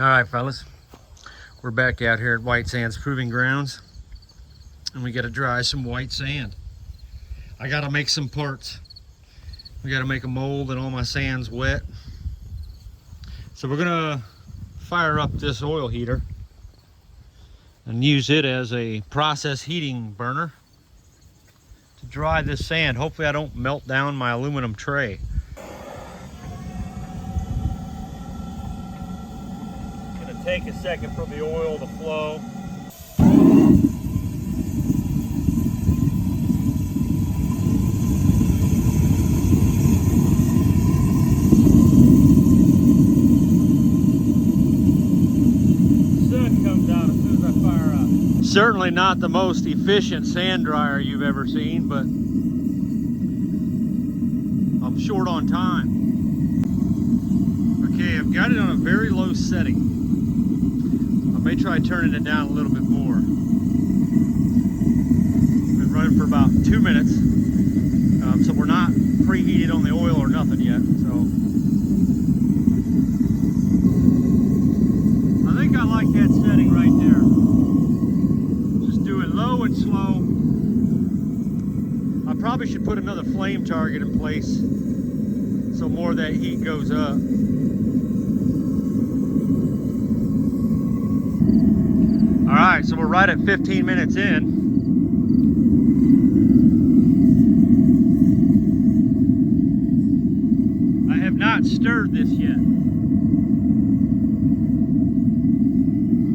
All right, fellas, we're back out here at White Sands Proving Grounds, and we got to dry some white sand. I got to make some parts. We got to make a mold, and all my sand's wet. So we're gonna fire up this oil heater and use it as a process heating burner to dry this sand. Hopefully I don't melt down my aluminum tray. Take a second for the oil to flow. Sun comes out as soon as I fire up. Certainly not the most efficient sand dryer you've ever seen, but I'm short on time. Okay, I've got it on a very low setting. I may try turning it down a little bit more. Been running for about 2 minutes, so we're not preheated on the oil or nothing yet. So I think I like that setting right there. Just do it low and slow. I probably should put another flame target in place so more of that heat goes up. All right, so we're right at 15 minutes in. I have not stirred this yet.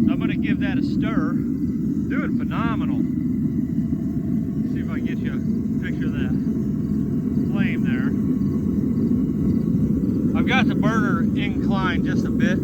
So I'm gonna give that a stir. Doing phenomenal. Let's see if I can get you a picture of that flame there. I've got the burner inclined just a bit.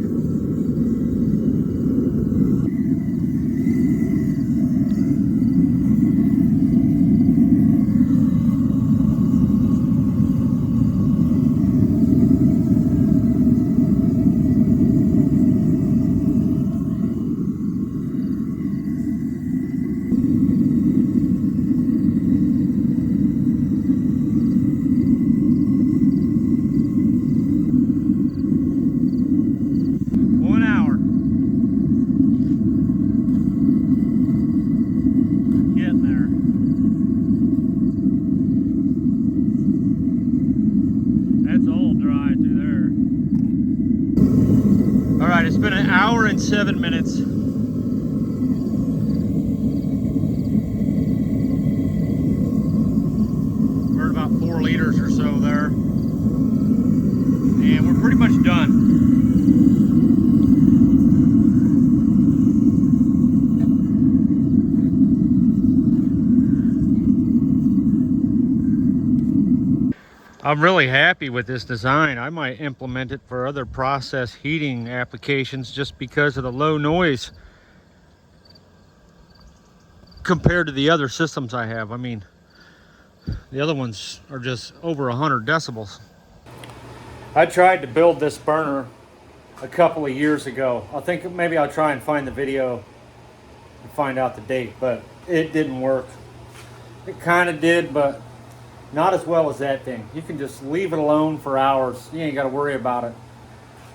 It's been an hour and 7 minutes. We're at about 4 liters or so there. And we're pretty much done. I'm really happy with this design. I might implement it for other process heating applications just because of the low noise compared to the other systems I have. I mean, the other ones are just over 100 decibels. I tried to build this burner a couple of years ago. I think maybe I'll try and find the video and find out the date, but it didn't work. It kind of did, but not as well as that thing. You can just leave it alone for hours. You ain't got to worry about it.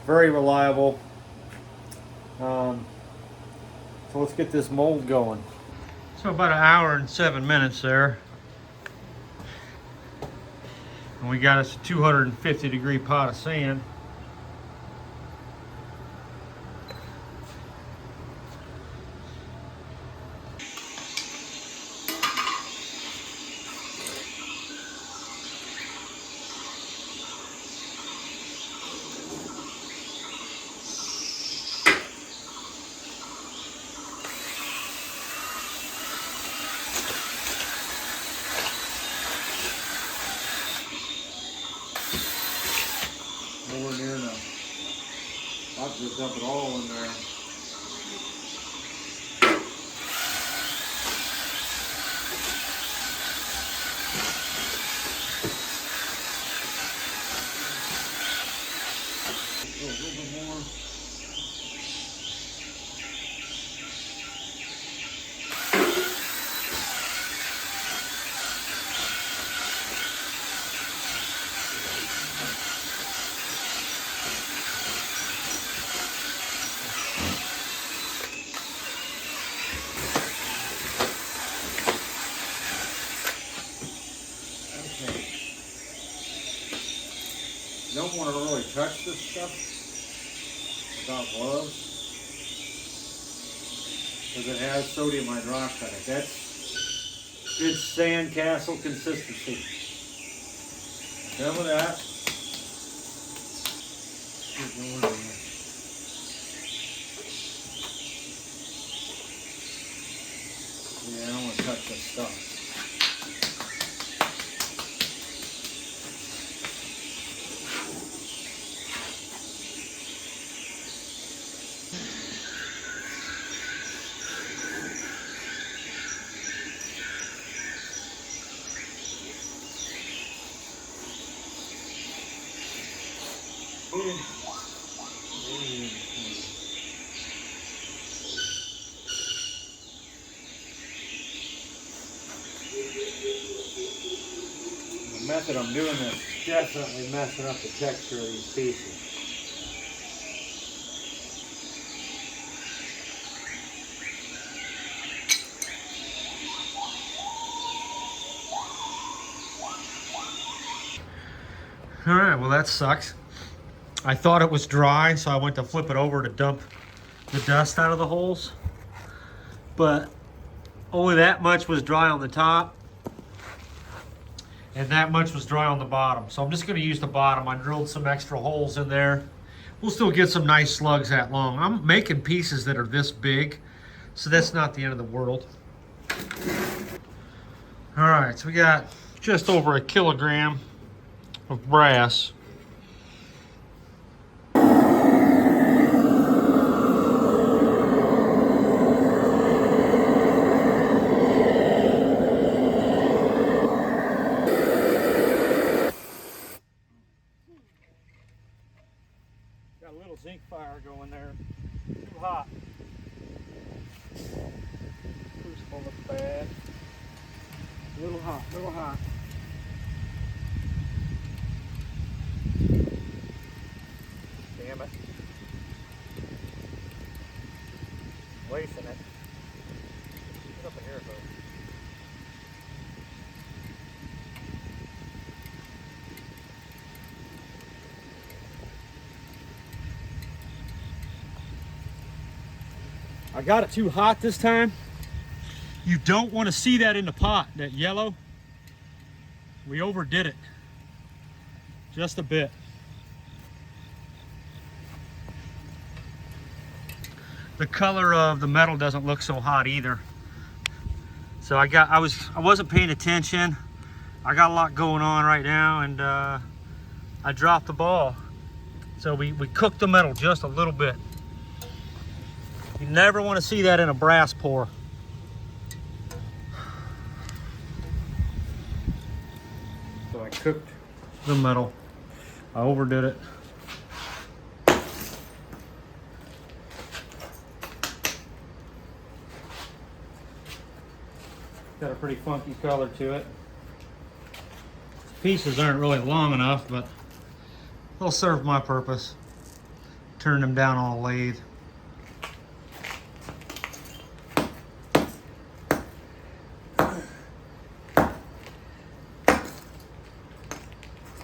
Very reliable. So let's get this mold going. So about an hour and 7 minutes there. And we got us a 250 degree pot of sand. Nowhere near enough. I'll just dump it all in there. A little bit more. don't want to really touch this stuff without gloves because it has sodium hydroxide. That's good sandcastle consistency. Done with that. Yeah, I don't want to touch this stuff. The method I'm doing this is definitely messing up the texture of these pieces. All right, well that sucks. I thought it was dry, so I went to flip it over to dump the dust out of the holes. But only that much was dry on the top, and that much was dry on the bottom. So I'm just gonna use the bottom. I drilled some extra holes in there. We'll still get some nice slugs that long. I'm making pieces that are this big, so that's not the end of the world. All right, so we got just over a kilogram of brass. Got a little zinc fire going there. Too hot. Crucible looks bad. A little hot, a little hot. Damn it. Wasting it. Get up in here, folks. I got it too hot this time. You don't want to see that in the pot, that yellow. We overdid it. Just a bit. The color of the metal doesn't look so hot either. So I wasn't paying attention. I got a lot going on right now, and I dropped the ball. So we cooked the metal just a little bit. You never want to see that in a brass pour. So I cooked the metal. I overdid it. Got a pretty funky color to it. Pieces aren't really long enough, but they'll serve my purpose. Turn them down on a lathe.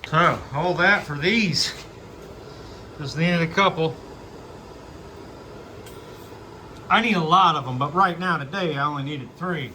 So, all that for these. Just needed a couple. I need a lot of them, but right now, today, I only needed 3.